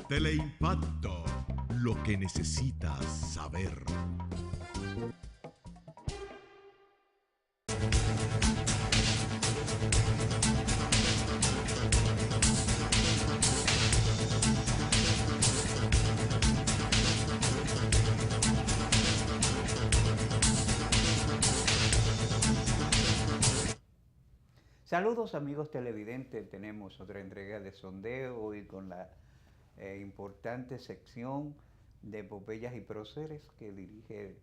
Teleimpacto, lo que necesitas saber. Saludos amigos televidentes, tenemos otra entrega de sondeo hoy con la importante sección de epopeyas y próceres que dirige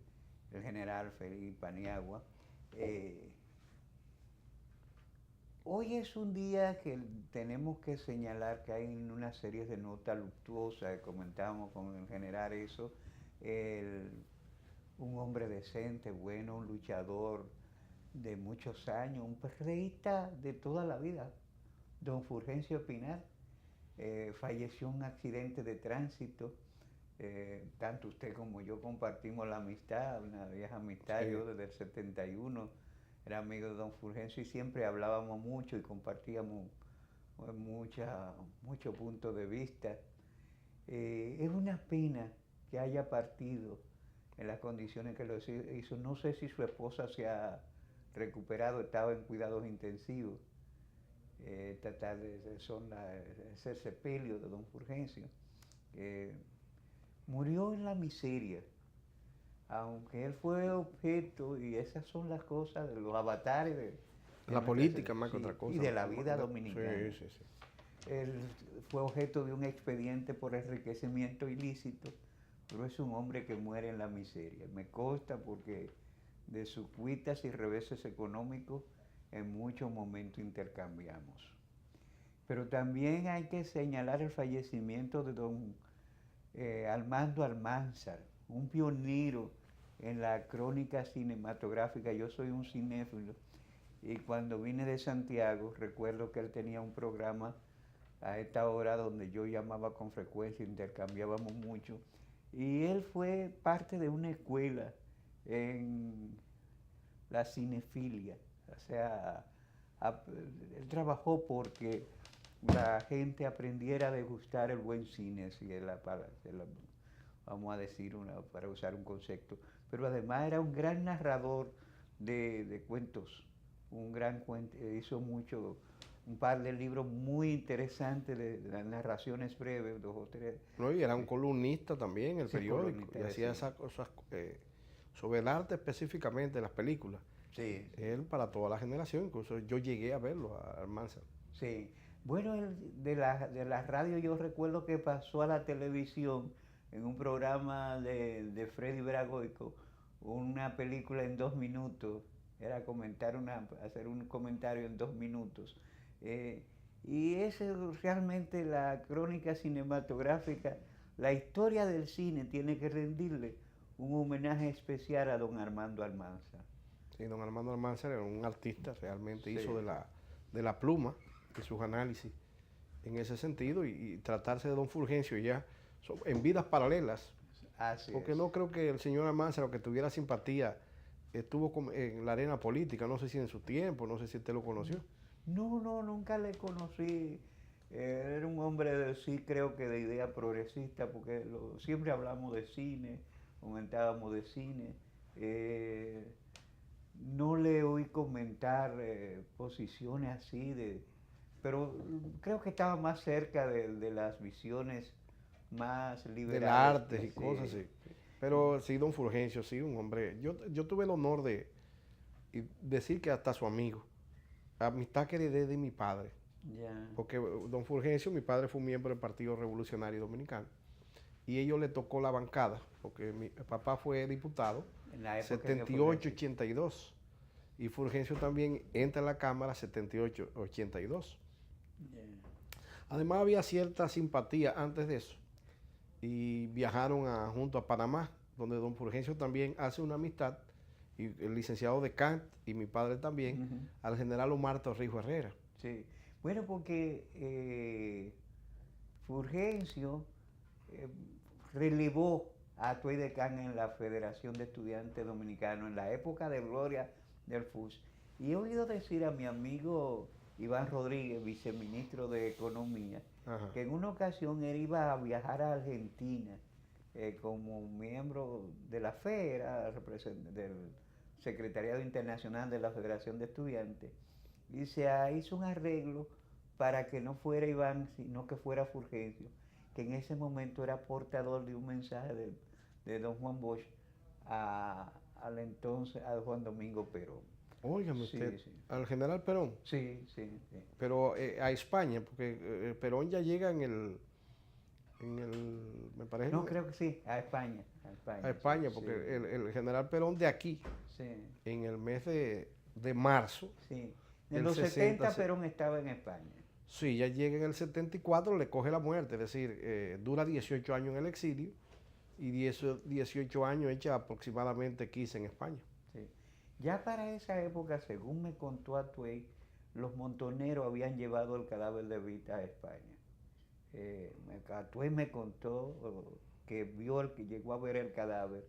el general Felipe Paniagua. Hoy es un día que tenemos que señalar que hay una serie de notas luctuosas, comentábamos con el general eso, un hombre decente, bueno, un luchador de muchos años, un perreísta de toda la vida, don Fulgencio Pinal, falleció en un accidente de tránsito. Tanto usted como yo compartimos la amistad, una vieja amistad. Sí. Yo desde el 71 era amigo de don Fulgencio y siempre hablábamos mucho y compartíamos muchos puntos de vista. Es una pena que haya partido en las condiciones que lo hizo. No sé si su esposa se ha recuperado, estaba en cuidados intensivos. Ese sepelio de don Fulgencio. Murió en la miseria, aunque él fue objeto, y esas son las cosas de los avatares de la política más que otra cosa. Y de la vida dominicana. Sí. Él fue objeto de un expediente por enriquecimiento ilícito, pero es un hombre que muere en la miseria. Me consta porque de sus cuitas y reveses económicos en muchos momentos intercambiamos. Pero también hay que señalar el fallecimiento de don Armando Almanzar, un pionero en la crónica cinematográfica. Yo soy un cinéfilo y cuando vine de Santiago recuerdo que él tenía un programa a esta hora donde yo llamaba con frecuencia, intercambiábamos mucho, y él fue parte de una escuela en la cinefilia. O sea, él trabajó porque la gente aprendiera a degustar el buen cine, si es vamos a decir, para usar un concepto. Pero además era un gran narrador de cuentos, hizo un par de libros muy interesantes de las narraciones breves, 2 o 3. No, y era un columnista también en el periódico, y hacía esas cosas sobre el arte específicamente, las películas. Sí. Él para toda la generación, incluso yo llegué a verlo, a Almanzar. Sí. Bueno, de la radio yo recuerdo que pasó a la televisión en un programa de Freddy Bragoico, una película en 2 minutos, era hacer un comentario en 2 minutos. Y es realmente la crónica cinematográfica, la historia del cine tiene que rendirle un homenaje especial a don Armando Almanzar. Sí, don Armando Almanzar era un artista, realmente sí. Hizo de la pluma, de sus análisis en ese sentido, y tratarse de don Fulgencio ya en vidas paralelas. Así porque es. No creo que el señor Almanzar, aunque tuviera simpatía, estuvo en la arena política, no sé si en su tiempo, no sé si usted lo conoció. No, nunca le conocí. Era un hombre sí creo que de idea progresista, porque siempre hablamos de cine, comentábamos de cine. No le oí comentar posiciones así, pero creo que estaba más cerca de las visiones más liberales. Del arte y cosas así. Pero sí, don Fulgencio, sí, un hombre. Yo tuve el honor de decir que hasta su amigo. Amistad que heredé de mi padre. Yeah. Porque don Fulgencio, mi padre fue un miembro del Partido Revolucionario Dominicano. Y ellos le tocó la bancada, porque mi papá fue diputado en la época 78-82. Y Fulgencio también entra en la Cámara 78-82. Yeah. Además había cierta simpatía antes de eso. Y viajaron junto a Panamá, donde don Fulgencio también hace una amistad, y el licenciado de Kant y mi padre también, al general Omar Torrijos Herrera. Sí, bueno, porque Fulgencio relevó a Tuey de Can en la Federación de Estudiantes Dominicanos en la época de gloria del FUS. Y he oído decir a mi amigo Iván Rodríguez, viceministro de Economía, Ajá. que en una ocasión él iba a viajar a Argentina como miembro de la FE, era del Secretariado Internacional de la Federación de Estudiantes, y se hizo un arreglo para que no fuera Iván, sino que fuera Fulgencio, que en ese momento era portador de un mensaje de don Juan Bosch al entonces, a Juan Domingo Perón. Óigame Sí, usted, sí. al general Perón, Sí, sí, sí. pero a España, porque Perón ya llega me parece, No, creo que sí, a España. a España, Sí, porque sí, el general Perón de aquí, sí, en el mes de marzo, sí. En del los 60, 70 Perón estaba en España. sí, ya llega en el 74, le coge la muerte, es decir, dura 18 años en el exilio y 18 años echa aproximadamente 15 en España. Sí. Ya para esa época, según me contó Atuey, los montoneros habían llevado el cadáver de Evita a España. Atuey me contó que que llegó a ver el cadáver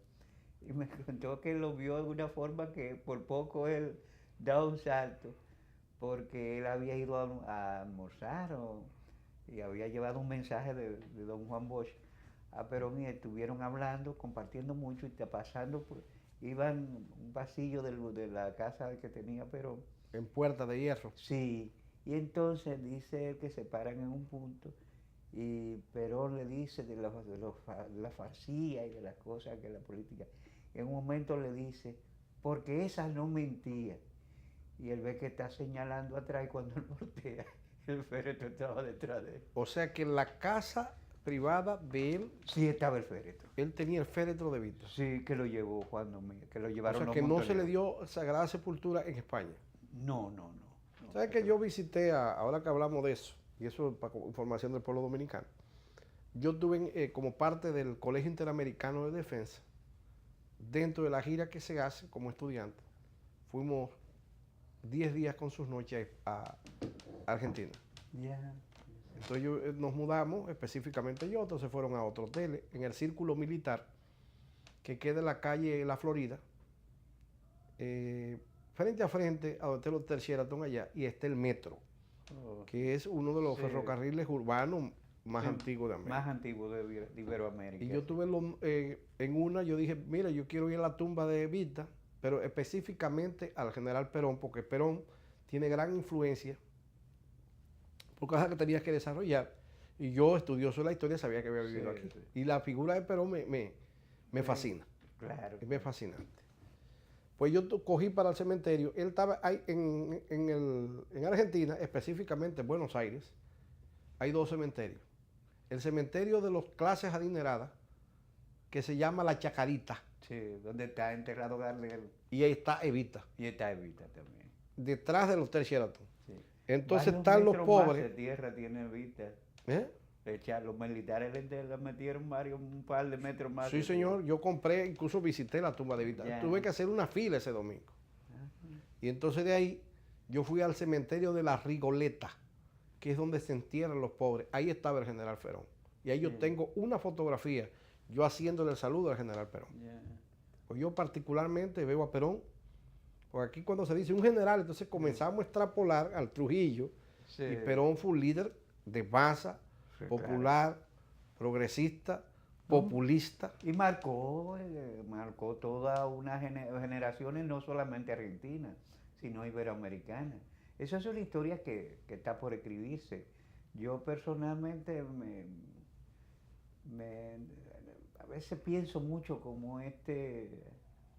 y me contó que lo vio de una forma que por poco él da un salto, porque él había ido a almorzar y había llevado un mensaje de don Juan Bosch a Perón y estuvieron hablando, compartiendo mucho y pasando, iban un pasillo de la casa que tenía Perón. En Puerta de Hierro. Sí, y entonces dice él que se paran en un punto y Perón le dice de la farcía y de las cosas que la política. En un momento le dice, porque esa no mentía. Y él ve que está señalando atrás y cuando él voltea, el féretro estaba detrás de él. O sea que en la casa privada de él, Sí, estaba el féretro. él tenía el féretro de Evita. Sí, que lo llevó Juan Domingo, que lo O llevaron sea los que no se le montoneros. dio Sagrada Sepultura en España. No. ¿Sabes que yo visité, ahora que hablamos de eso, y eso para información del pueblo dominicano, yo estuve como parte del Colegio Interamericano de Defensa, dentro de la gira que se hace como estudiante, fuimos 10 días con sus noches a Argentina. Ya. Entonces nos mudamos, específicamente yo, otros se fueron a otro hotel, en el Círculo Militar, que queda en la calle La Florida, frente a frente a donde está el Hotel Sheraton allá, y está el metro, que es uno de los Sí. ferrocarriles urbanos más Sí, antiguos de América. Más antiguo de Iberoamérica. Y yo tuve en una, yo dije, mira, yo quiero ir a la tumba de Evita, pero específicamente al general Perón, porque Perón tiene gran influencia por cosas que tenía que desarrollar. Y yo, estudioso de la historia, sabía que había vivido Sí, aquí. sí. Y la figura de Perón me Sí, fascina, Claro. es fascinante. Pues yo cogí para el cementerio, él estaba ahí en Argentina, específicamente en Buenos Aires, hay 2 cementerios. El cementerio de los clases adineradas, que se llama La Chacarita, Sí, donde está enterrado Gardel. y ahí está Evita, Y está Evita también. detrás del Hotel Sheraton. Sí. Entonces Varios están los metros más pobres. de tierra tiene Evita. ¿Eh? Los militares le metieron un par de metros más. Sí, de señor, yo compré, incluso visité la tumba de Evita. Ya. Tuve que hacer una fila ese domingo. tierra. Y entonces de ahí yo fui al cementerio de la Rigoleta, que es donde se entierran los pobres. Ahí estaba el general Perón. Y ahí yo tengo una fotografía, yo haciéndole el saludo al general Perón. Ya. Pues yo particularmente veo a Perón, porque aquí cuando se dice un general, entonces comenzamos a extrapolar al Trujillo, Sí. y Perón fue un líder de masa, Sí, popular, progresista, populista. Y marcó toda una generaciones, no solamente argentinas, sino iberoamericanas. Esa es una historia que está por escribirse. Yo personalmente a veces pienso mucho como este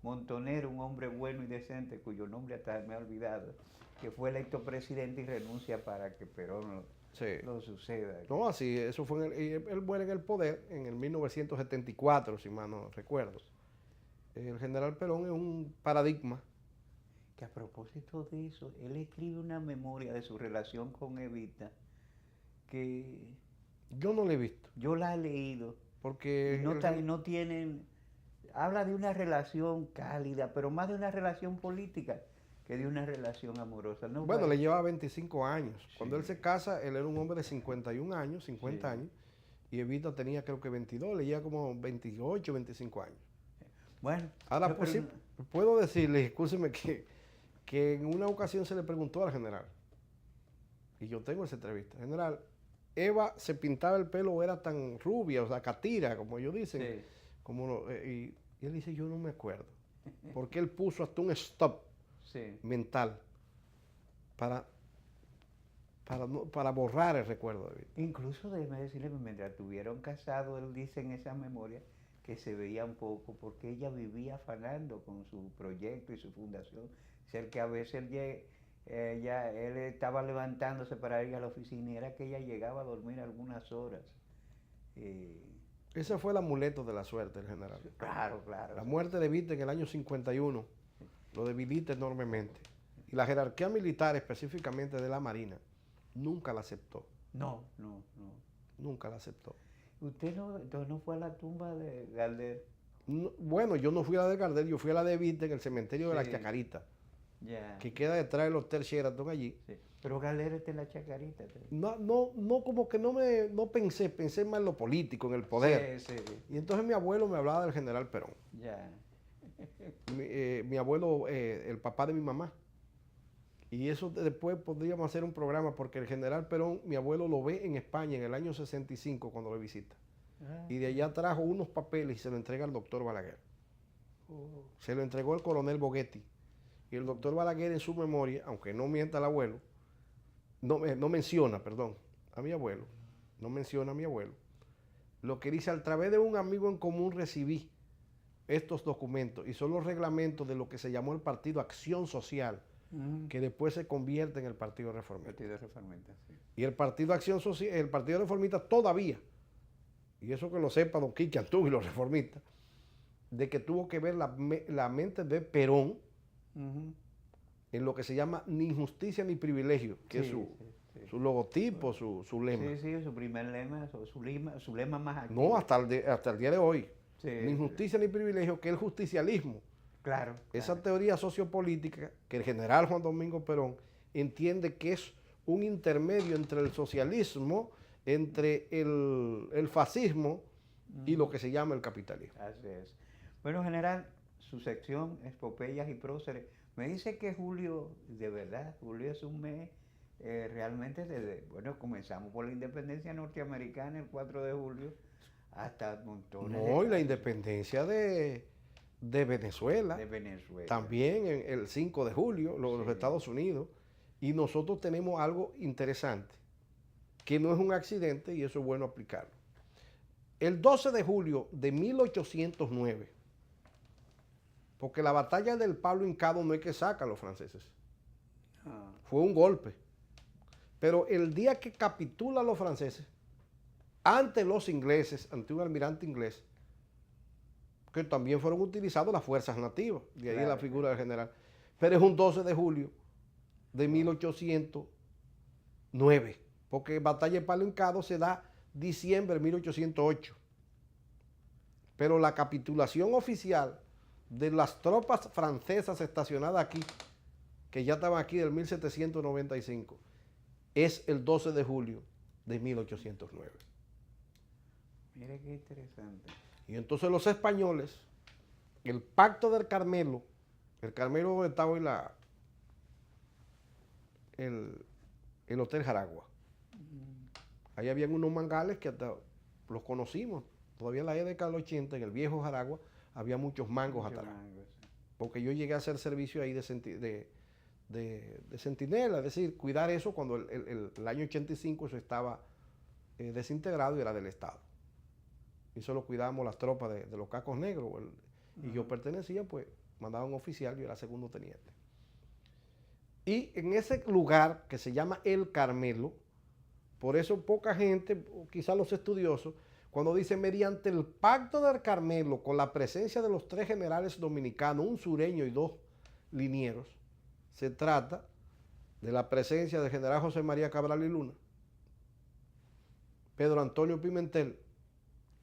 Montonero, un hombre bueno y decente, cuyo nombre hasta me ha olvidado, que fue electo presidente y renuncia para que Perón Sí. lo suceda. No, así, eso fue, él muere en el poder en el 1974, si mal no recuerdo. El general Perón es un paradigma. Que a propósito de eso, él escribe una memoria de su relación con Evita que Yo no lo he visto, yo la he leído porque y no tienen, habla de una relación cálida, pero más de una relación política que de una relación amorosa. No, bueno, le llevaba 25 años. Cuando Sí. él se casa, él era un hombre de 51 años, 50 Sí. años, y Evita tenía creo que 22, le llevaba como 28, 25 años. Bueno, Ahora, no, pues, pero sí, puedo decirle, escúcheme, que en una ocasión se le preguntó al general, y yo tengo esa entrevista, general, Eva se pintaba el pelo o era tan rubia, o sea, catira, como ellos dicen. Sí. Y él dice, yo no me acuerdo. Porque él puso hasta un stop mental para borrar el recuerdo de Víctor. Incluso déjeme decirle, mientras estuvieron casados, él dice en esa memoria que se veía un poco porque ella vivía afanando con su proyecto y su fundación. O sea, que a veces él estaba levantándose para ir a la oficina y era que ella llegaba a dormir algunas horas. Ese fue el amuleto de la suerte, el general. Claro, claro. La muerte de Víctor en el año 51 lo debilita enormemente. Y la jerarquía militar, específicamente de la Marina, nunca la aceptó. No. Nunca la aceptó. ¿Usted entonces no fue a la tumba de Gardel? No, bueno, yo no fui a la de Gardel, yo fui a la de Víctor en el cementerio de la Chacarita, que queda detrás del Hotel Sheraton allí. Sí. Pero Gardel está en la Chacarita. No, como que no pensé más en lo político, en el poder. Sí. Y entonces mi abuelo me hablaba del general Perón. Ya. Mi abuelo, el papá de mi mamá. Y eso después podríamos hacer un programa porque el general Perón, mi abuelo lo ve en España en el año 65 cuando lo visita. Y de allá trajo unos papeles y se lo entrega al doctor Balaguer. Se lo entregó el coronel Boguetti. Y el doctor Balaguer en su memoria, aunque no mienta al abuelo, no menciona a mi abuelo, lo que dice, a través de un amigo en común recibí estos documentos y son los reglamentos de lo que se llamó el Partido Acción Social, que después se convierte en el Partido Reformista. Sí. Y el Partido Acción Social, el Partido Reformista todavía, y eso que lo sepa don Quique Antú y los reformistas, de que tuvo que ver la mente de Perón en lo que se llama ni injusticia ni privilegio, que es su logotipo, su lema. Sí, su primer lema, su lema más activo. No, hasta el día de hoy. Sí, ni injusticia ni privilegio, que es el justicialismo. Claro. Esa teoría sociopolítica que el general Juan Domingo Perón entiende que es un intermedio entre el socialismo, entre el fascismo y lo que se llama el capitalismo. Así es. Bueno, general, su sección Epopeyas y Próceres, me dice que julio, de verdad, julio es un mes realmente comenzamos por la independencia norteamericana el 4 de julio hasta montones No, y la independencia de Venezuela. De Venezuela. También el 5 de julio, los Estados Unidos. Y nosotros tenemos algo interesante, que no es un accidente y eso es bueno aplicarlo. El 12 de julio de 1809, porque la batalla del Palo Hincado no es que sacan los franceses, fue un golpe. Pero el día que capitulan los franceses, ante los ingleses, ante un almirante inglés, que también fueron utilizadas las fuerzas nativas, de ahí la figura del general, pero es un 12 de julio de 1809, porque batalla de Palo Hincado se da diciembre de 1808, pero la capitulación oficial de las tropas francesas estacionadas aquí, que ya estaban aquí del 1795, es el 12 de julio de 1809. Mire qué interesante. Y entonces los españoles, el Pacto del Carmelo, el Carmelo donde estaba hoy el Hotel Jaragua. Ahí habían unos mangales que hasta los conocimos. Todavía en la década del 80, en el viejo Jaragua, había muchos mangos atrás. Porque yo llegué a hacer servicio ahí de centinela, es decir, cuidar eso cuando el año 85 eso estaba desintegrado y era del Estado. Y eso lo cuidábamos las tropas de los Cacos Negros. Y yo pertenecía, pues, mandaba un oficial, yo era segundo teniente. Y en ese lugar que se llama El Carmelo, por eso poca gente, quizás los estudiosos, cuando dicen mediante el Pacto del Carmelo, con la presencia de los 3 generales dominicanos, un sureño y 2 linieros, se trata de la presencia del general José María Cabral y Luna, Pedro Antonio Pimentel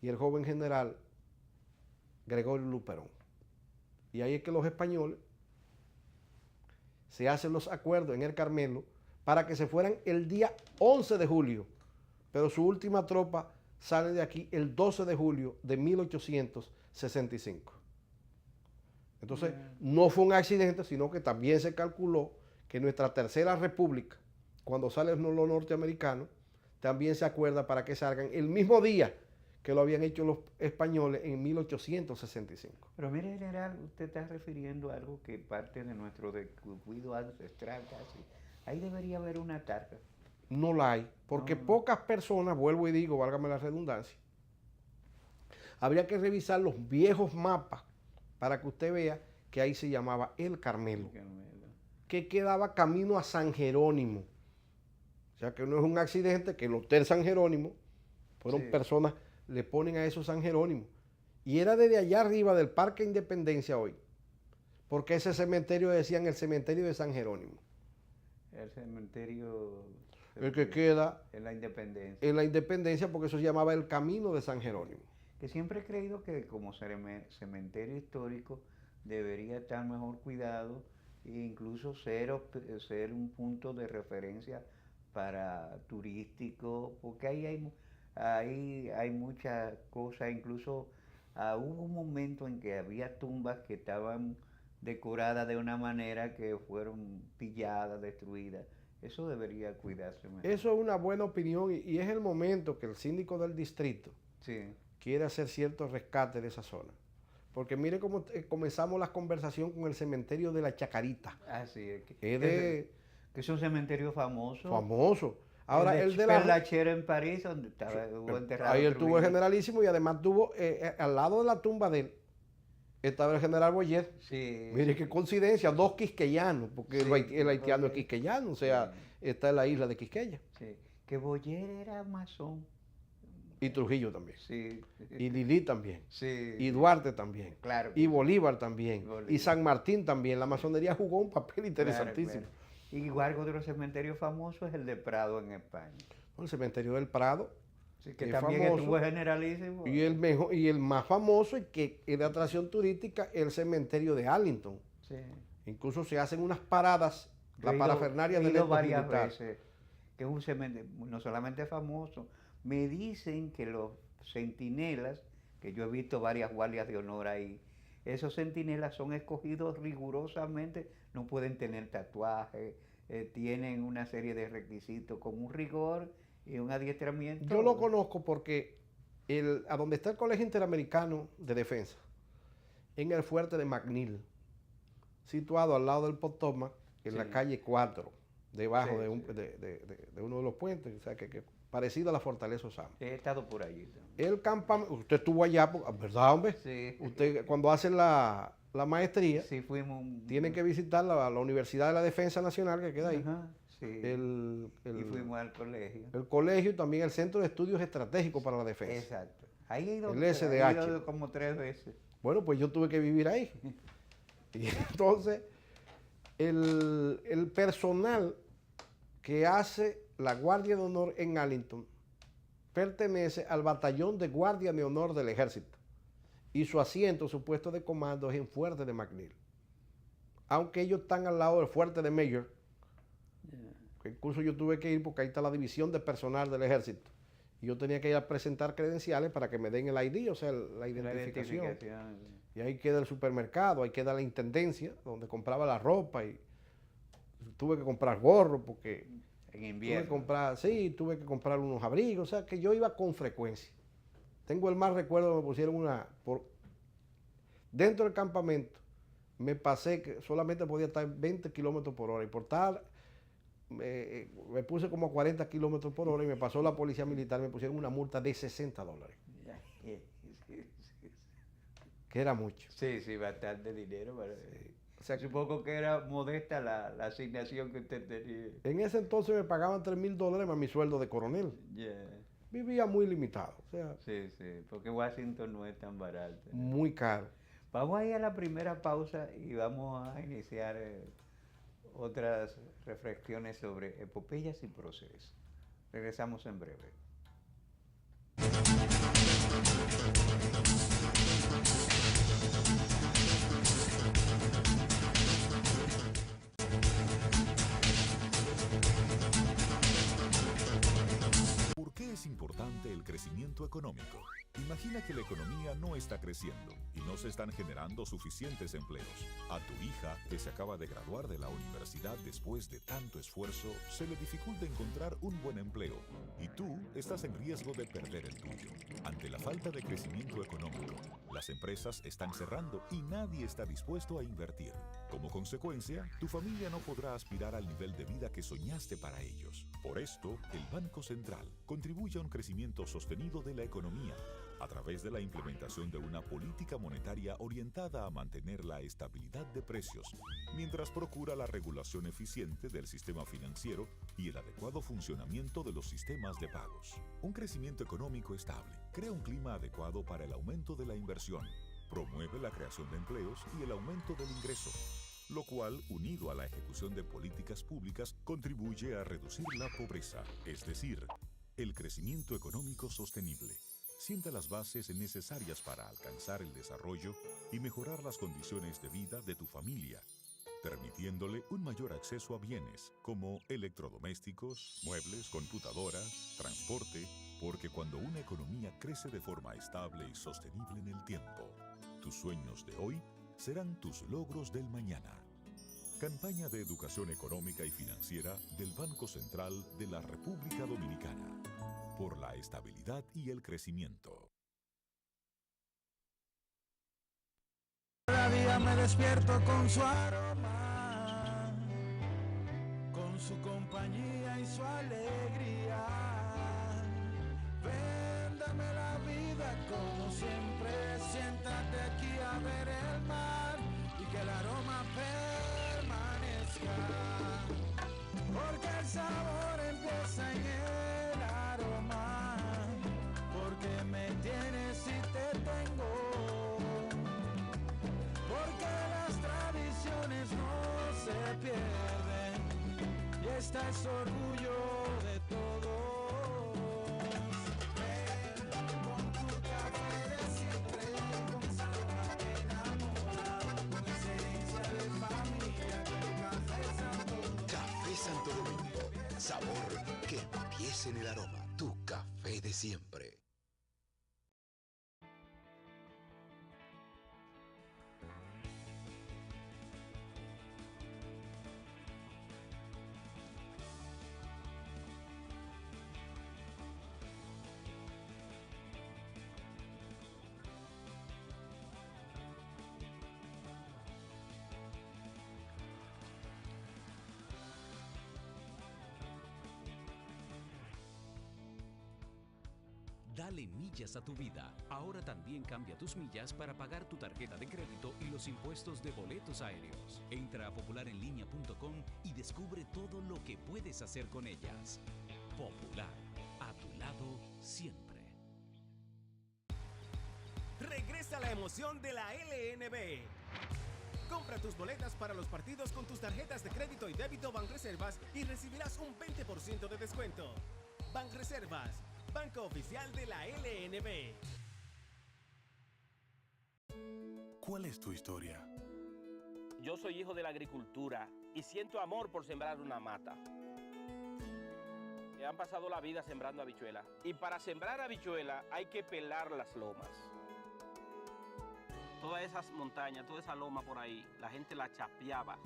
y el joven general Gregorio Luperón. Y ahí es que los españoles se hacen los acuerdos en el Carmelo para que se fueran el día 11 de julio, pero su última tropa sale de aquí el 12 de julio de 1865. Entonces, no fue un accidente, sino que también se calculó que nuestra tercera república, cuando salen los norteamericanos, también se acuerda para que salgan el mismo día que lo habían hecho los españoles en 1865. Pero mire, general, usted está refiriendo a algo que parte de nuestro descuido ancestral casi. Ahí debería haber una tarja. No la hay, porque pocas personas, vuelvo y digo, válgame la redundancia, habría que revisar los viejos mapas para que usted vea que ahí se llamaba El Carmelo, que quedaba camino a San Jerónimo. O sea que no es un accidente que el Hotel San Jerónimo fueron personas, le ponen a eso San Jerónimo. Y era desde allá arriba del Parque Independencia hoy, porque ese cementerio decían el cementerio de San Jerónimo. El cementerio... El que queda en la Independencia. En la Independencia, porque eso se llamaba el Camino de San Jerónimo. Que siempre he creído que como cementerio histórico debería estar mejor cuidado e incluso ser un punto de referencia para turísticos, porque ahí hay muchas cosas, incluso hubo un momento en que había tumbas que estaban decoradas de una manera que fueron pilladas, destruidas. Eso debería cuidarse mejor. Eso es una buena opinión y es el momento que el síndico del distrito quiere hacer cierto rescate de esa zona. Porque mire cómo comenzamos la conversación con el cementerio de la Chacarita. Así es. Que es un cementerio famoso. Famoso. Ahora el de la Lachera en París, donde estaba enterrado. Ahí él tuvo el generalísimo y además tuvo al lado de la tumba de él estaba el general Boyer. Sí. Mire qué coincidencia, dos quisqueyanos, porque el haitiano es quisqueyano, o sea, está en la isla de Quisqueya. Sí. Que Boyer era masón. Y Trujillo también. Sí. Y Lili también. Sí. Y Duarte también. Claro. Y Bolívar también. Y San Martín también. La masonería jugó un papel interesantísimo. Claro. Igual otro cementerio famoso es el de Prado en España. El cementerio del Prado. Sí, que también estuvo generalísimo. Y el más famoso y que es de atracción turística, el cementerio de Arlington. Sí. Incluso se hacen unas paradas, la parafernalia del varias veces, que es un cementerio no solamente famoso. Me dicen que los centinelas, que yo he visto varias guardias de honor ahí, esos centinelas son escogidos rigurosamente, no pueden tener tatuajes, tienen una serie de requisitos con un rigor y un adiestramiento. Yo lo conozco porque a donde está el Colegio Interamericano de Defensa, en el fuerte de McNeil, situado al lado del Potomac, en la calle 4, debajo de uno de los puentes, o sea que parecido a la Fortaleza Osama. He estado por allí también. El campamento, usted estuvo allá, ¿verdad, hombre? Sí. Usted cuando hace la maestría, fuimos tiene que visitar la Universidad de la Defensa Nacional que queda ahí. Ajá, sí. Y fuimos al colegio. El colegio y también el Centro de Estudios Estratégicos para la Defensa. Exacto. Ahí he ido, el SDH. he ido como 3 veces. Bueno, pues yo tuve que vivir ahí. Y entonces, el personal que hace la Guardia de Honor en Arlington pertenece al Batallón de Guardia de Honor del Ejército. Y su asiento, su puesto de comando es en Fuerte de McNeil. Aunque ellos están al lado del Fuerte de Mayor, que incluso yo tuve que ir porque ahí está la división de personal del Ejército. Y yo tenía que ir a presentar credenciales para que me den el ID, o sea, la identificación. Y ahí queda el supermercado, ahí queda la intendencia, donde compraba la ropa y tuve que comprar gorro porque en invierno. Tuve que comprar unos abrigos, o sea que yo iba con frecuencia. Tengo el mal recuerdo, me pusieron dentro del campamento, me pasé que solamente podía estar 20 kilómetros por hora y por tal, me puse como a 40 kilómetros por hora y me pasó la policía militar, me pusieron una multa de $60. Que era mucho. Sí, bastante dinero. O sea, supongo que era modesta la asignación que usted tenía. En ese entonces me pagaban $3,000 más mi sueldo de coronel. Vivía muy limitado. O sea, sí, porque Washington no es tan barato. Muy caro. Vamos a ir a la primera pausa y vamos a iniciar otras reflexiones sobre epopeyas y procesos. Regresamos en breve. ¿Por qué es importante el crecimiento económico. Imagina que la economía no está creciendo y no se están generando suficientes empleos. A tu hija, que se acaba de graduar de la universidad después de tanto esfuerzo, se le dificulta encontrar un buen empleo y tú estás en riesgo de perder el tuyo. Ante la falta de crecimiento económico, las empresas están cerrando y nadie está dispuesto a invertir. Como consecuencia, tu familia no podrá aspirar al nivel de vida que soñaste para ellos. Por esto, el Banco Central contribuye a un crecimiento sostenido de la economía a través de la implementación de una política monetaria orientada a mantener la estabilidad de precios, mientras procura la regulación eficiente del sistema financiero y el adecuado funcionamiento de los sistemas de pagos. Un crecimiento económico estable crea un clima adecuado para el aumento de la inversión, promueve la creación de empleos y el aumento del ingreso, lo cual, unido a la ejecución de políticas públicas, contribuye a reducir la pobreza, es decir, el crecimiento económico sostenible. Sienta las bases necesarias para alcanzar el desarrollo y mejorar las condiciones de vida de tu familia, permitiéndole un mayor acceso a bienes como electrodomésticos, muebles, computadoras, transporte, porque cuando una economía crece de forma estable y sostenible en el tiempo, tus sueños de hoy serán tus logros del mañana. Campaña de Educación Económica y Financiera del Banco Central de la República Dominicana. Por la estabilidad y el crecimiento. Cada día me despierto con su aroma, con su compañía y su alegría. Ven, dame la vida como siempre, siéntate aquí a ver el mar y que el aroma permanezca, porque el sabor empieza en el aroma, porque me tienes y te tengo, porque las tradiciones no se pierden y esta es orgullo de todos. Ven con tu café de siempre, con sabor que enamora, con esencia de familia, que el café Santo Domingo. Café Santo Domingo, sabor que empieza en el aroma. Tu café de siempre. Dale millas a tu vida. Ahora también cambia tus millas para pagar tu tarjeta de crédito y los impuestos de boletos aéreos. Entra a popularenlinea.com y descubre todo lo que puedes hacer con ellas. Popular, a tu lado siempre. Regresa la emoción de la LNB. Compra tus boletas para los partidos con tus tarjetas de crédito y débito Banreservas y recibirás un 20% de descuento. Banreservas, banco oficial de la LNB. ¿Cuál es tu historia? Yo soy hijo de la agricultura y siento amor por sembrar una mata. Han pasado la vida sembrando habichuelas. Y para sembrar habichuelas hay que pelar las lomas. Todas esas montañas, toda esa loma por ahí, la gente la chapeaba.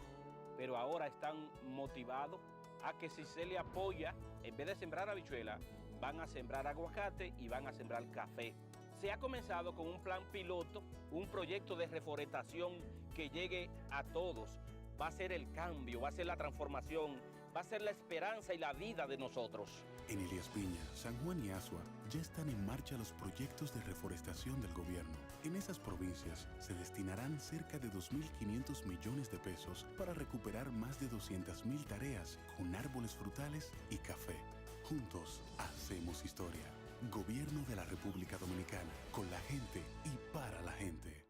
Pero ahora están motivados a que si se le apoya, en vez de sembrar habichuelas, van a sembrar aguacate y van a sembrar café. Se ha comenzado con un plan piloto, un proyecto de reforestación que llegue a todos. Va a ser el cambio, va a ser la transformación, va a ser la esperanza y la vida de nosotros. En Elías Piña, San Juan y Asua ya están en marcha los proyectos de reforestación del gobierno. En esas provincias se destinarán cerca de 2.500 millones de pesos para recuperar más de 200.000 tareas con árboles frutales y café. Juntos hacemos historia. Gobierno de la República Dominicana, con la gente y para la gente.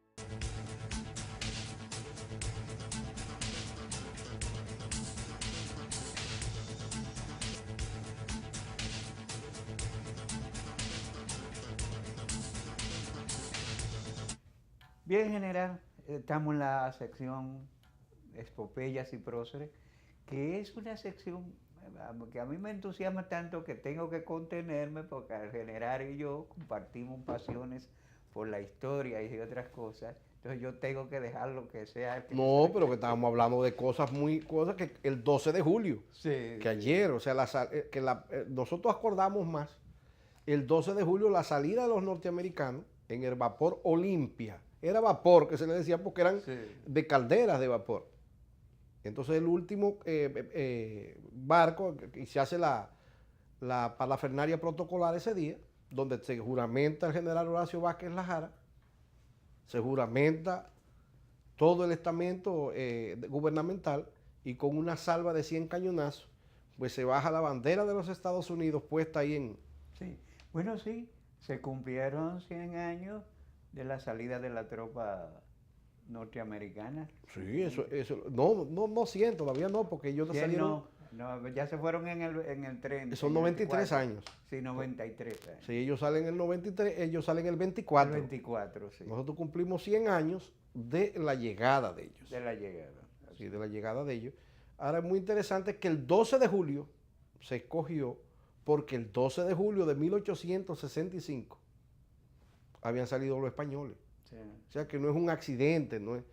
Bien, general, estamos en la sección Expopeyas y Próceres, que es una sección que a mí me entusiasma tanto que tengo que contenerme porque el general y yo compartimos pasiones por la historia y otras cosas. Entonces yo tengo que dejar lo que sea. No, pero que estábamos hablando de cosas que el 12 de julio, sí, que ayer, o sea, nosotros acordamos más el 12 de julio la salida de los norteamericanos en el vapor Olimpia. Era vapor que se le decía porque eran de calderas de vapor. Entonces el último barco, y se hace la parafernalia protocolar ese día, donde se juramenta el general Horacio Vázquez Lajara, se juramenta todo el estamento gubernamental y con una salva de 100 cañonazos, pues se baja la bandera de los Estados Unidos puesta ahí en... Sí, bueno, sí, se cumplieron 100 años de la salida de la tropa norteamericana. Sí, eso, no 100, todavía no, porque ellos salieron... No, ya se fueron en el tren. Son 93 años. Sí, 93 años. Sí, ellos salen en el 93, ellos salen en el 24. El 24, sí. Nosotros cumplimos 100 años de la llegada de ellos. De la llegada. Sí, de la llegada de ellos. Ahora es muy interesante que el 12 de julio se escogió porque el 12 de julio de 1865 habían salido los españoles. Sí. O sea que no es un accidente, no es,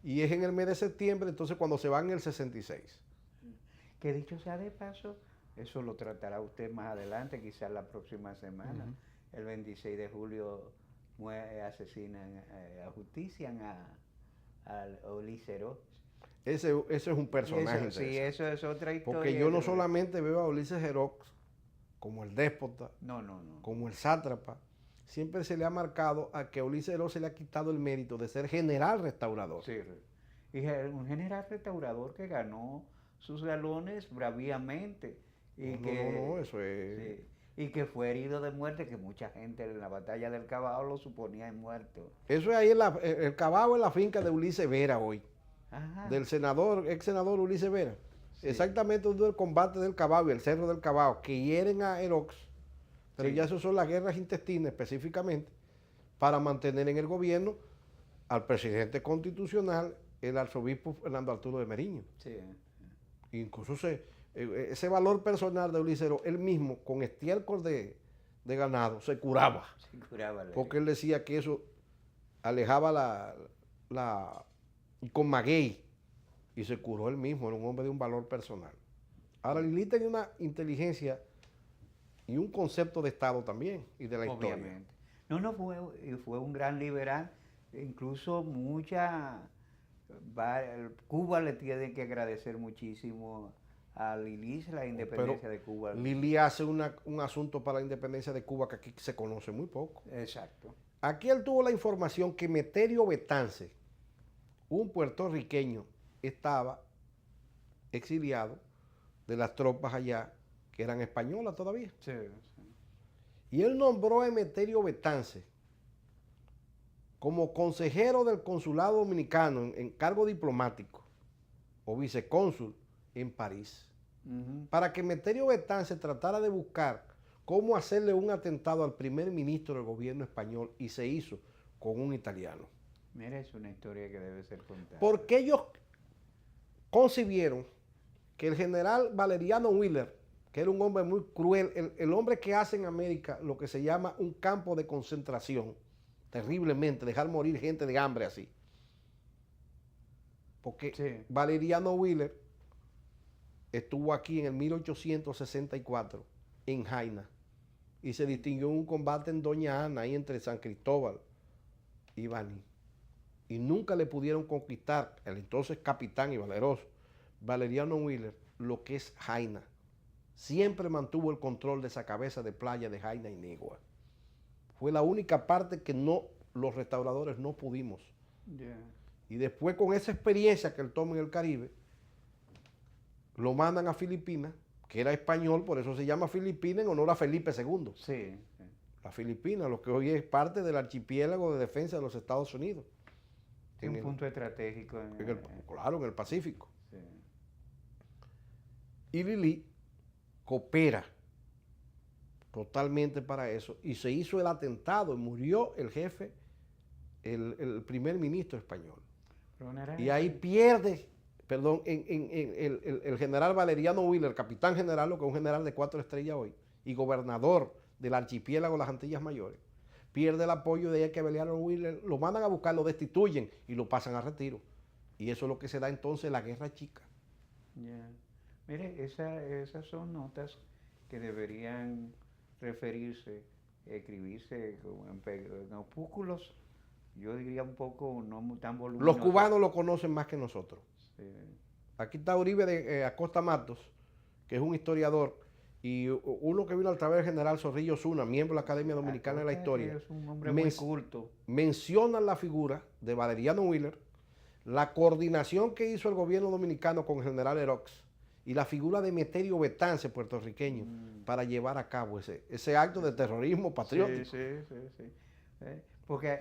y es en el mes de septiembre, entonces cuando se van en el 66. Que dicho sea de paso, eso lo tratará usted más adelante, quizás la próxima semana. El 26 de julio asesinan, ajustician a Ulises Heró. Ese es un personaje. Sí, eso es otra historia. Porque yo no solamente veo a Ulises Heró como el déspota, no, como el sátrapa. Siempre se le ha marcado a que a Ulises Heró se le ha quitado el mérito de ser general restaurador. Sí, y un general restaurador que ganó sus galones bravíamente. Y eso es... Sí, y que fue herido de muerte, que mucha gente en la batalla del Cibao lo suponía muerto. Eso es ahí el Cibao, en la finca de Ulises Vera hoy. Ajá. Del ex senador Ulises Vera. Sí. Exactamente donde el combate del Cibao y el cerro del Cibao, que hieren a Herox, pero ya eso son las guerras intestinas específicamente, para mantener en el gobierno al presidente constitucional, el arzobispo Fernando Arturo de Meriño. Sí. Incluso ese valor personal de Ulises Heró, él mismo con estiércol de ganado se curaba. Se curaba. Porque él decía que eso alejaba con maguey, y se curó él mismo, era un hombre de un valor personal. Ahora Lili tenía una inteligencia y un concepto de Estado también, y de la historia. No, fue un gran liberal, incluso Cuba le tiene que agradecer muchísimo a Lili la independencia de Cuba. Lili hace un asunto para la independencia de Cuba que aquí se conoce muy poco. Exacto. Aquí él tuvo la información que Meterio Betance, un puertorriqueño, estaba exiliado de las tropas allá, que eran españolas todavía. Sí. Y él nombró a Meterio Betance como consejero del consulado dominicano en cargo diplomático o vicecónsul en París, para que Meterio Betance tratara de buscar cómo hacerle un atentado al primer ministro del gobierno español, y se hizo con un italiano. Mira, es una historia que debe ser contada. Porque ellos concibieron que el general Valeriano Wheeler, que era un hombre muy cruel, el hombre que hace en América lo que se llama un campo de concentración, terriblemente, dejar morir gente de hambre así. Porque Valeriano Wheeler estuvo aquí en el 1864 en Jaina y se distinguió en un combate en Doña Ana, ahí entre San Cristóbal y Baní. Y nunca le pudieron conquistar el entonces capitán y valeroso Valeriano Wheeler lo que es Jaina. Siempre mantuvo el control de esa cabeza de playa de Jaina y Nigua. Fue la única parte que los restauradores no pudimos. Y después, con esa experiencia que él toma en el Caribe, lo mandan a Filipinas, que era español, por eso se llama Filipinas en honor a Felipe II. Sí. La Filipinas, lo que hoy es parte del archipiélago de defensa de los Estados Unidos. Tiene un punto estratégico. Claro, en el Pacífico. Sí. Y Lili coopera totalmente para eso, y se hizo el atentado y murió el jefe, el primer ministro español. Y ahí pierde perdón, el general Valeriano Wheeler, capitán general, lo que es un general de 4 estrellas hoy, y gobernador del archipiélago de las Antillas Mayores, pierde el apoyo de que Valeriano Wheeler, lo mandan a buscar, lo destituyen y lo pasan a retiro. Y eso es lo que se da entonces la Guerra Chica. Yeah. Mire, esas son notas que deberían referirse, escribirse en opúsculos, yo diría un poco no tan voluminosos. Los cubanos lo conocen más que nosotros. Sí. Aquí está Uribe de Acosta Matos, que es un historiador, y uno que vino al través del general Zorrillo Zuna, miembro de la Academia Dominicana de la Historia. Es un hombre muy culto. Mencionan la figura de Valeriano Wheeler, la coordinación que hizo el gobierno dominicano con el general Erox y la figura de Meterio Betance, puertorriqueño, para llevar a cabo ese acto de terrorismo patriótico. Sí. Porque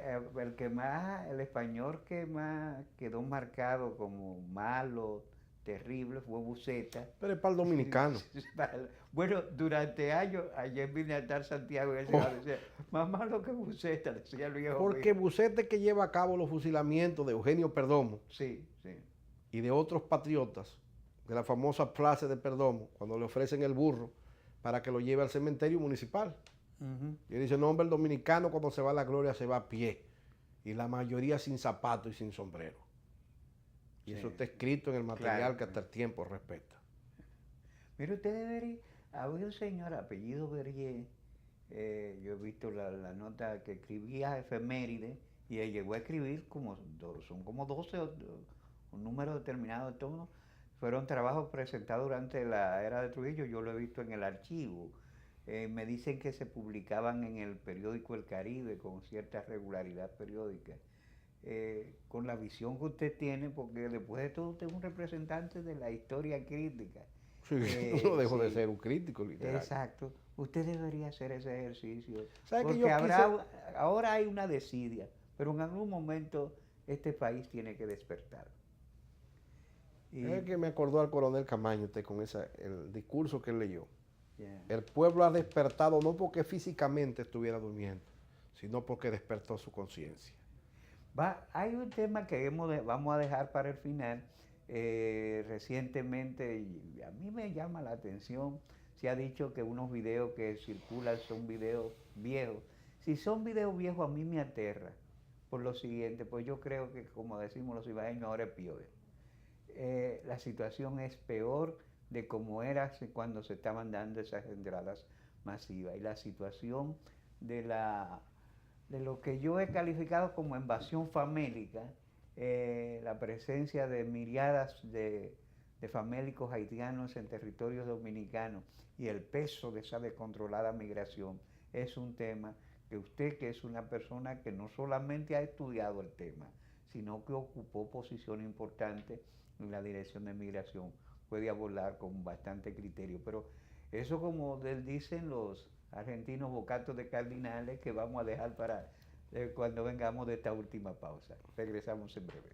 el español que más quedó marcado como malo, terrible, fue Buceta. Pero es para el dominicano. Bueno, durante años, ayer vine a estar Santiago y él decía, más malo que Buceta, decía el viejo. Porque Buceta es que lleva a cabo los fusilamientos de Eugenio Perdomo. Sí. Y de otros patriotas, de la famosa plaza de Perdomo, cuando le ofrecen el burro para que lo lleve al cementerio municipal. Y él dice, no, hombre, el dominicano cuando se va a la gloria se va a pie. Y la mayoría sin zapato y sin sombrero. Y eso está escrito en el material que hasta el tiempo respeta. Mire, usted debería, había un señor apellido Berrier, yo he visto la nota que escribía efeméride, y él llegó a escribir son como 12 un número determinado de tonos. Fueron trabajos presentados durante la era de Trujillo, yo lo he visto en el archivo. Me dicen que se publicaban en el periódico El Caribe con cierta regularidad periódica. Con la visión que usted tiene, porque después de todo usted es un representante de la historia crítica. Sí, no dejo de ser un crítico literario. Exacto. Usted debería hacer ese ejercicio. ¿Sabe porque que ahora hay una desidia, pero en algún momento este país tiene que despertar. Es que me acordó al coronel Camaño usted con el discurso que él leyó. Yeah. El pueblo ha despertado no porque físicamente estuviera durmiendo, sino porque despertó su conciencia. Hay un tema que vamos a dejar para el final. Recientemente, y a mí me llama la atención, se ha dicho que unos videos que circulan son videos viejos. Si son videos viejos, a mí me aterra por lo siguiente, pues yo creo que, como decimos los ibaeños, ahora es peor. La situación es peor de como era cuando se estaban dando esas entradas masivas. Y la situación de lo que yo he calificado como invasión famélica, la presencia de miriadas de famélicos haitianos en territorios dominicanos y el peso de esa descontrolada migración, es un tema que usted, que es una persona que no solamente ha estudiado el tema, sino que ocupó posición importante en la dirección de migración, puede abordar con bastante criterio. Pero eso, como dicen los argentinos, bocatos de cardinales, que vamos a dejar para cuando vengamos de esta última pausa. Regresamos en breve.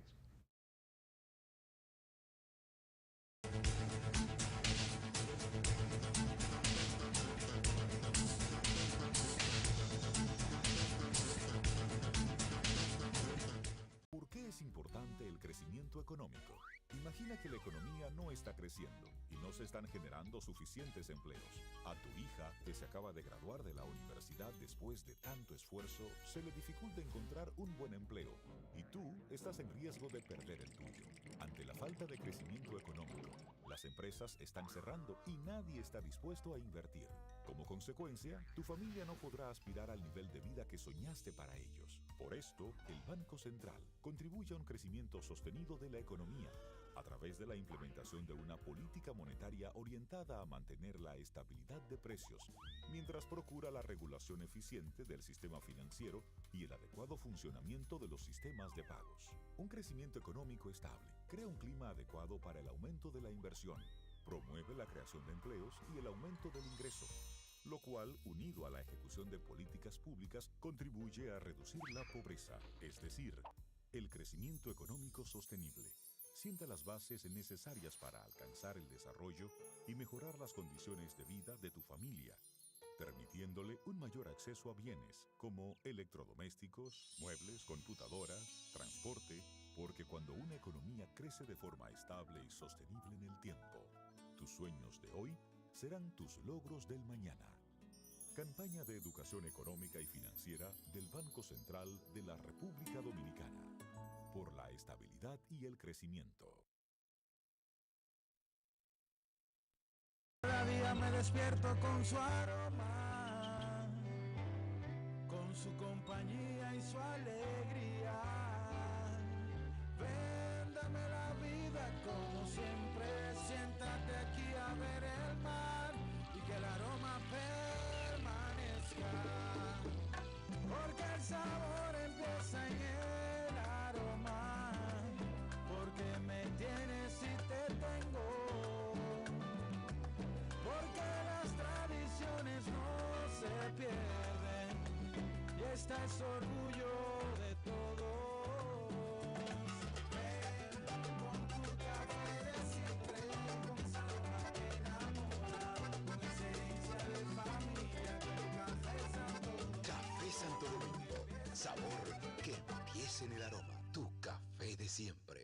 ¿Por qué es importante el crecimiento económico? Imagina que la economía no está creciendo y no se están generando suficientes empleos. A tu hija, que se acaba de graduar de la universidad después de tanto esfuerzo, se le dificulta encontrar un buen empleo y tú estás en riesgo de perder el tuyo. Ante la falta de crecimiento económico, las empresas están cerrando y nadie está dispuesto a invertir. Como consecuencia, tu familia no podrá aspirar al nivel de vida que soñaste para ellos. Por esto, el Banco Central contribuye a un crecimiento sostenido de la economía a través de la implementación de una política monetaria orientada a mantener la estabilidad de precios, mientras procura la regulación eficiente del sistema financiero y el adecuado funcionamiento de los sistemas de pagos. Un crecimiento económico estable crea un clima adecuado para el aumento de la inversión, promueve la creación de empleos y el aumento del ingreso, lo cual, unido a la ejecución de políticas públicas, contribuye a reducir la pobreza, es decir, el crecimiento económico sostenible. Sienta las bases necesarias para alcanzar el desarrollo y mejorar las condiciones de vida de tu familia, permitiéndole un mayor acceso a bienes como electrodomésticos, muebles, computadoras, transporte, Porque cuando una economía crece de forma estable y sostenible en el tiempo, tus sueños de hoy serán tus logros del mañana. Campaña de Educación Económica y Financiera del Banco Central de la República Dominicana. Por la estabilidad y el crecimiento. Cada día me despierto con su aroma, con su compañía y su alegría. Véndame la vida como siempre, siéntate aquí a ver el mar y que el aroma permanezca. Porque el sabor empieza en el aroma, porque me tienes y te tengo. Porque las tradiciones no se pierden y este es orgullo de todos. Ven con tu café de siempre, con sabor que enamora, con esencia de familia, con Café Santo Domingo. Café Santo Domingo, sabor que empieza en el aroma. Tu café de siempre.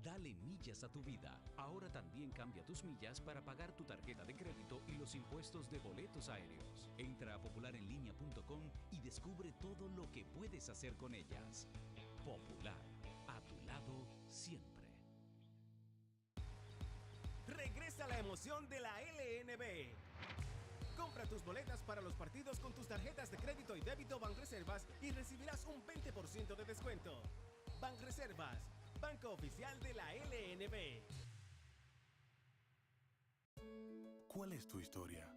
Dale millas a tu vida. Ahora también cambia tus millas para pagar tu tarjeta de crédito y los impuestos de boletos aéreos. Entra a popularenlinea.com y descubre todo lo que puedes hacer con ellas. Popular, a tu lado siempre. Regresa la emoción de la LNB. Compra tus boletas para los partidos con tus tarjetas de crédito y débito Banreservas y recibirás un 20% de descuento. Banreservas, banco oficial de la LNB. ¿Cuál es tu historia?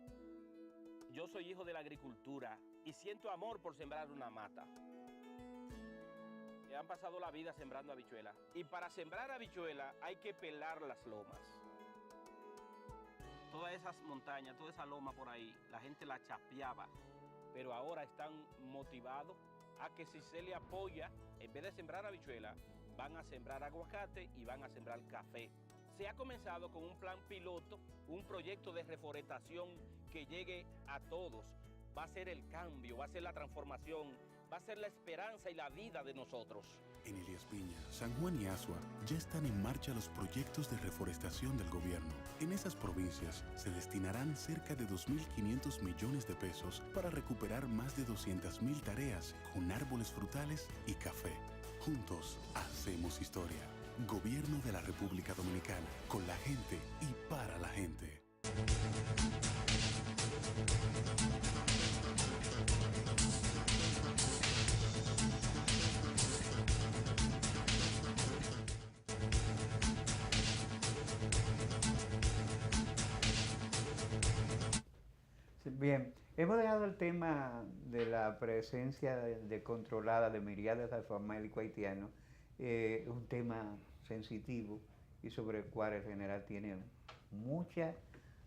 Yo soy hijo de la agricultura y siento amor por sembrar una mata. Han pasado la vida sembrando habichuelas. Y para sembrar habichuelas hay que pelar las lomas. Todas esas montañas, toda esa loma por ahí, la gente la chapeaba. Pero ahora están motivados a que si se le apoya, en vez de sembrar habichuelas, van a sembrar aguacate y van a sembrar café. Se ha comenzado con un plan piloto, un proyecto de reforestación que llegue a todos. Va a ser el cambio, va a ser la transformación, va a ser la esperanza y la vida de nosotros. En Elías Piña, San Juan y Asua ya están en marcha los proyectos de reforestación del gobierno. En esas provincias se destinarán cerca de 2.500 millones de pesos para recuperar más de 200.000 tareas con árboles frutales y café. Juntos hacemos historia. Gobierno de la República Dominicana, con la gente y para la gente. Bien, hemos dejado el tema de la presencia descontrolada de miriadas de famélicos haitianos, un tema sensitivo y sobre el cual el general tiene mucha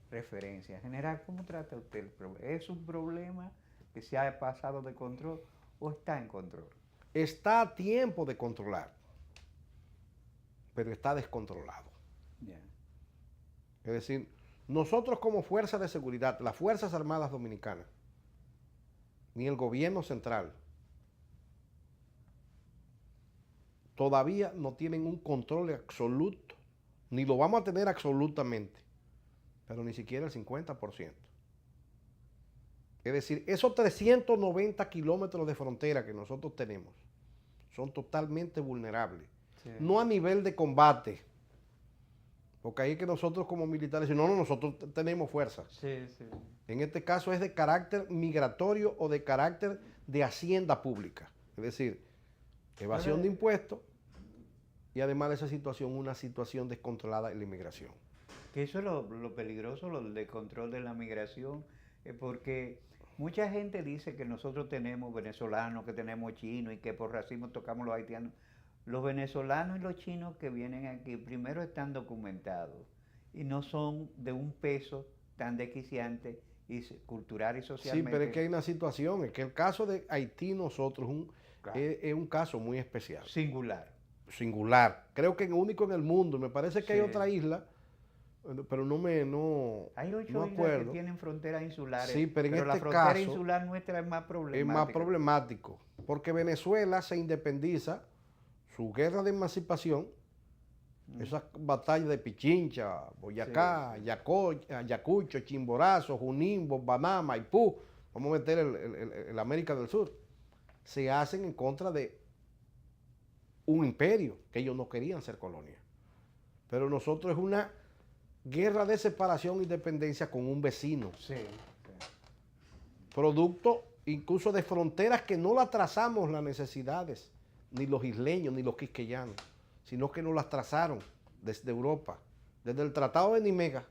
referencia. General, ¿cómo trata usted el problema? ¿Es un problema que se ha pasado de control o está en control? Está a tiempo de controlar, pero está descontrolado. Yeah. Es decir, nosotros como fuerza de seguridad, las Fuerzas Armadas Dominicanas, ni el gobierno central, todavía no tienen un control absoluto, ni lo vamos a tener absolutamente, pero ni siquiera el 50%. Es decir, esos 390 kilómetros de frontera que nosotros tenemos son totalmente vulnerables. Sí. No a nivel de combate, porque ahí es que nosotros como militares, no, nosotros tenemos fuerza. Sí, sí. En este caso es de carácter migratorio o de carácter de hacienda pública. Es decir, evasión de impuestos y además de esa situación, una situación descontrolada en la inmigración. Que eso es lo peligroso, lo del descontrol de la migración, porque mucha gente dice que nosotros tenemos venezolanos, que tenemos chinos y que por racismo tocamos los haitianos. Los venezolanos y los chinos que vienen aquí, primero están documentados y no son de un peso tan desquiciante y cultural y socialmente. Sí, pero es que hay una situación, es que el caso de Haití nosotros es un caso muy especial. Singular. Creo que es único en el mundo. Me parece que hay otra isla, pero hay 8 no islas acuerdo. que tienen fronteras insulares, sí, pero la este frontera caso insular nuestra es más problemática. Es más problemático, porque Venezuela se independiza, su guerra de emancipación, esas batallas de Pichincha, Boyacá, Ayacucho, Chimborazo, Junín, Bobaná, Maipú, vamos a meter el América del Sur, se hacen en contra de un imperio, que ellos no querían ser colonia. Pero nosotros es una guerra de separación e independencia con un vecino. Producto incluso de fronteras que no las trazamos las necesidades, ni los isleños, ni los quisqueyanos, sino que nos las trazaron desde Europa, desde el Tratado de Nimega,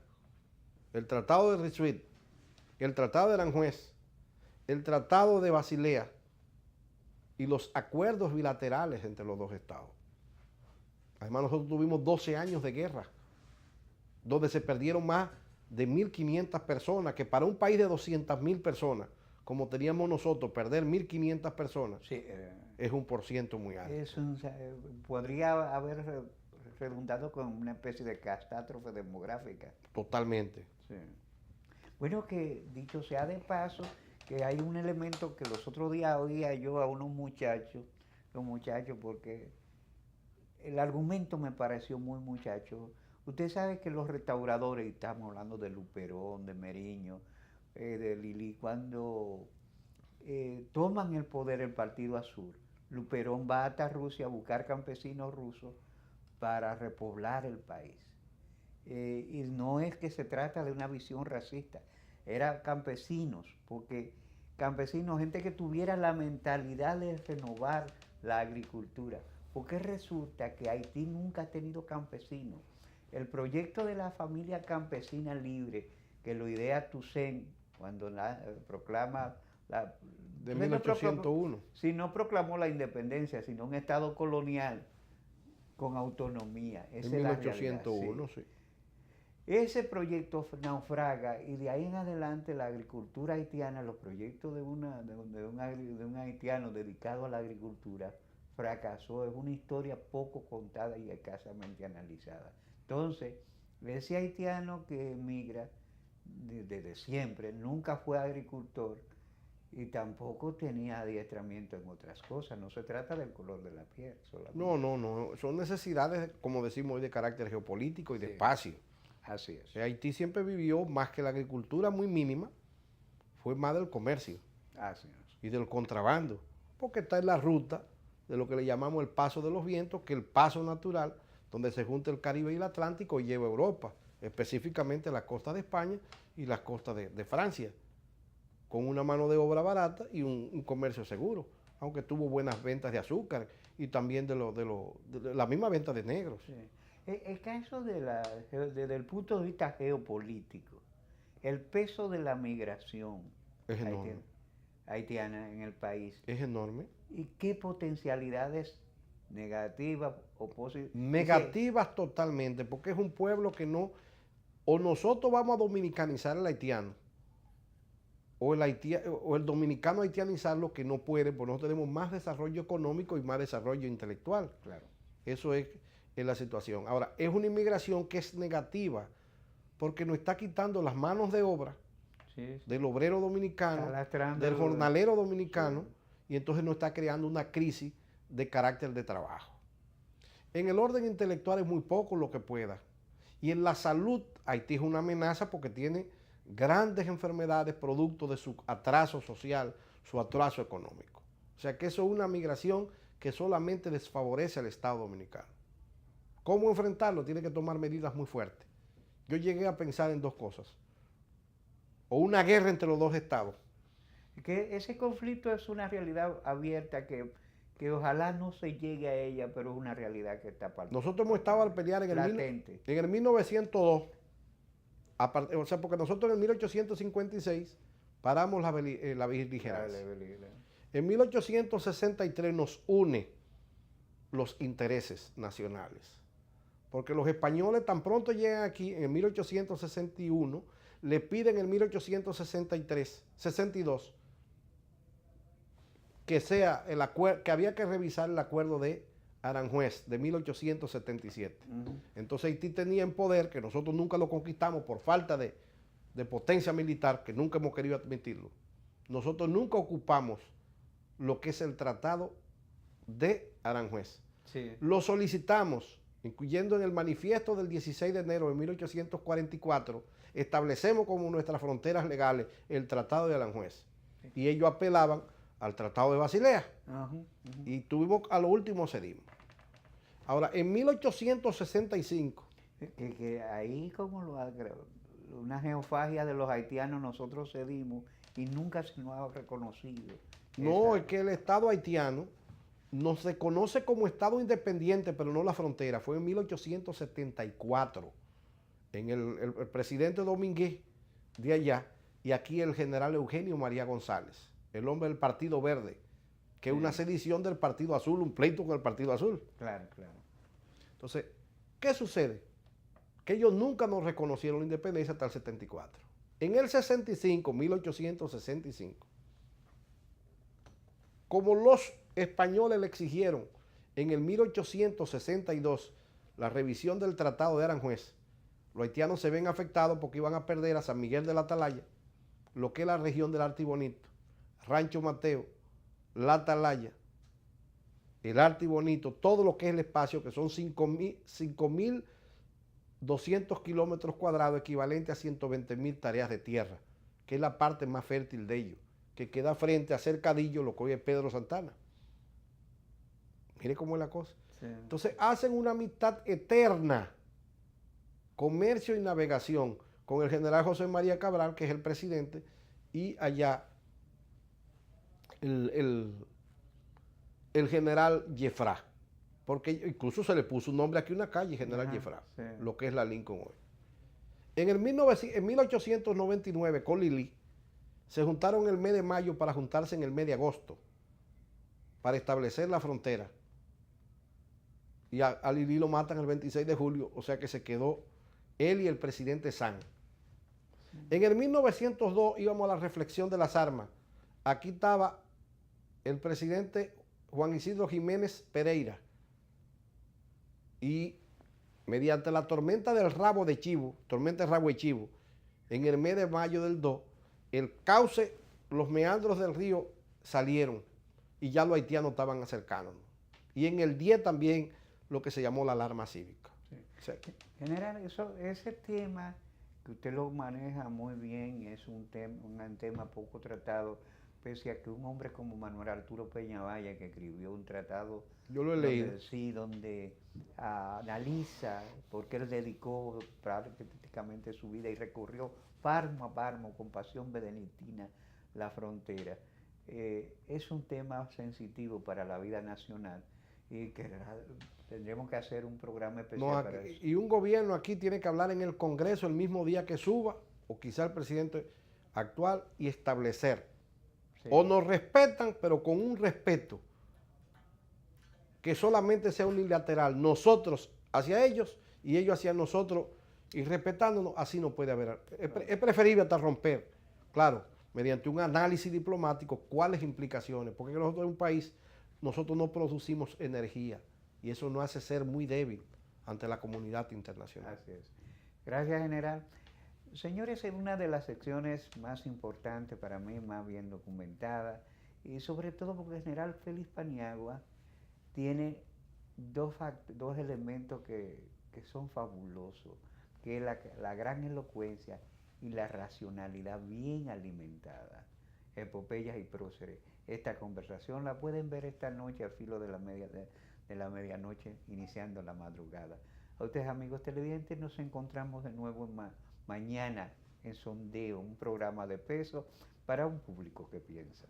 el Tratado de Risuit, el Tratado de Aranjuez, el Tratado de Basilea y los acuerdos bilaterales entre los dos estados. Además, nosotros tuvimos 12 años de guerra, donde se perdieron más de 1.500 personas, que para un país de 200.000 personas, como teníamos nosotros, perder 1.500 personas es un % muy alto. Podría haber redundado con una especie de catástrofe demográfica. Totalmente. Sí. Bueno, que dicho sea de paso, que hay un elemento que los otros días oía yo a unos muchachos, porque el argumento me pareció muy muchacho. Usted sabe que los restauradores, y estamos hablando de Luperón, de Meriño, de Lili, cuando toman el poder el Partido Azul, Luperón va hasta Rusia a buscar campesinos rusos para repoblar el país. Y no es que se trata de una visión racista, eran campesinos, porque campesinos, gente que tuviera la mentalidad de renovar la agricultura, porque resulta que Haití nunca ha tenido campesinos. El proyecto de la familia campesina libre, que lo idea Toussaint cuando proclama la... De 1801. No proclamó la independencia, sino un estado colonial con autonomía. En 1801, sí. Ese proyecto naufraga y de ahí en adelante la agricultura haitiana, los proyectos de un haitiano dedicado a la agricultura fracasó. Es una historia poco contada y escasamente analizada. Entonces, ese haitiano que emigra desde siempre, nunca fue agricultor y tampoco tenía adiestramiento en otras cosas. No se trata del color de la piel solamente. No. Son necesidades, como decimos hoy, de carácter geopolítico y de espacio. Así es. Haití siempre vivió más que la agricultura muy mínima, fue más del comercio. Así es. Y del contrabando, porque está en la ruta de lo que le llamamos el paso de los vientos, que es el paso natural, donde se junta el Caribe y el Atlántico y lleva a Europa, específicamente la costa de España y las costas de Francia, con una mano de obra barata y un comercio seguro, aunque tuvo buenas ventas de azúcar y también de la misma venta de negros. Sí. El caso desde el punto de vista geopolítico, el peso de la migración es enorme. Haitiana en el país. Es enorme. ¿Y qué potencialidades negativas o positivas? Negativas totalmente, porque es un pueblo que no, o nosotros vamos a dominicanizar al haitiano, o el dominicano haitianizarlo, que no puede, porque nosotros tenemos más desarrollo económico y más desarrollo intelectual. Claro. Eso es la situación. Ahora, es una inmigración que es negativa, porque nos está quitando las manos de obra del obrero dominicano, del jornalero dominicano, y entonces nos está creando una crisis de carácter de trabajo. En el orden intelectual es muy poco lo que pueda. Y en la salud, Haití es una amenaza porque tiene grandes enfermedades producto de su atraso social, su atraso económico. O sea que eso es una migración que solamente desfavorece al Estado dominicano. ¿Cómo enfrentarlo? Tiene que tomar medidas muy fuertes. Yo llegué a pensar en dos cosas. O una guerra entre los dos estados. Que ese conflicto es una realidad abierta que ojalá no se llegue a ella, pero es una realidad que está para nosotros hemos estado al pelear en el 1902, o sea, porque nosotros en el 1856 paramos la beligerancia. En 1863 nos une los intereses nacionales. Porque los españoles tan pronto llegan aquí en el 1861, le piden en el 1862 que había que revisar el acuerdo de Aranjuez de 1877. Entonces Haití tenía en poder, que nosotros nunca lo conquistamos por falta de potencia militar, que nunca hemos querido admitirlo. Nosotros nunca ocupamos lo que es el Tratado de Aranjuez. Sí. Lo solicitamos, incluyendo en el manifiesto del 16 de enero de 1844, establecemos como nuestras fronteras legales el Tratado de Aranjuez. Sí. Y ellos apelaban al Tratado de Basilea. Y tuvimos, a lo último cedimos. Ahora, en 1865... Que ahí como una geofagia de los haitianos nosotros cedimos y nunca se nos ha reconocido. No, es que el Estado haitiano nos reconoce como Estado independiente, pero no la frontera. Fue en 1874. En el presidente Domínguez de allá, y aquí el general Eugenio María González, el hombre del Partido Verde, que es una sedición del Partido Azul, un pleito con el Partido Azul. Claro, claro. Entonces, ¿qué sucede? Que ellos nunca nos reconocieron la independencia hasta el 74. En el 65, 1865, como los españoles le exigieron en el 1862 la revisión del Tratado de Aranjuez, los haitianos se ven afectados porque iban a perder a San Miguel de la Atalaya, lo que es la región del Artibonito, Rancho Mateo, la Atalaya, el Artibonito, todo lo que es el espacio, que son 5.200 kilómetros cuadrados, equivalente a 120.000 tareas de tierra, que es la parte más fértil de ellos, que queda frente a Cercadillo, lo que hoy es Pedro Santana. Mire cómo es la cosa. Sí. Entonces hacen una amistad eterna, comercio y navegación, con el general José María Cabral, que es el presidente, y allá el general Jeffrá, porque incluso se le puso un nombre aquí, una calle, General Jeffrá, sí, lo que es la Lincoln hoy. En 1899, con Lili, se juntaron el mes de mayo para juntarse en el mes de agosto, para establecer la frontera. Y a Lili lo matan el 26 de julio, o sea que se quedó él y el presidente San. En el 1902 íbamos a la reflexión de las armas. Aquí estaba el presidente Juan Isidro Jiménez Pereira. Y mediante la tormenta del rabo de chivo, tormenta del rabo de chivo, en el mes de mayo del 2, el cauce, los meandros del río salieron y ya los haitianos estaban acercándonos. Y en el 10 también lo que se llamó la alarma cívica. Sí. Sí. General, ese tema que usted lo maneja muy bien, es un tema poco tratado, pese a que un hombre como Manuel Arturo Peñavalla, que escribió un tratado, yo lo he leído, sí, donde analiza por qué él dedicó prácticamente su vida y recorrió palmo a palmo con pasión benedictina la frontera. Es un tema sensitivo para la vida nacional y que tendremos que hacer un programa especial para eso. Y un gobierno aquí tiene que hablar en el Congreso el mismo día que suba, o quizá el presidente actual, y establecer. Sí. O nos respetan, pero con un respeto que solamente sea unilateral, nosotros hacia ellos y ellos hacia nosotros, y respetándonos, así no puede haber. Es preferible hasta romper, claro, mediante un análisis diplomático, cuáles implicaciones, porque nosotros en un país, nosotros no producimos energía, y eso nos hace ser muy débil ante la comunidad internacional. Así es. Gracias, general. Señores, en una de las secciones más importantes para mí, más bien documentada, y sobre todo porque el general Félix Paniagua tiene dos elementos que son fabulosos, que es la gran elocuencia y la racionalidad bien alimentada. Epopeyas y próceres. Esta conversación la pueden ver esta noche al filo de la medianoche, iniciando la madrugada. A ustedes, amigos televidentes, nos encontramos de nuevo mañana en Sondeo, un programa de peso para un público que piensa.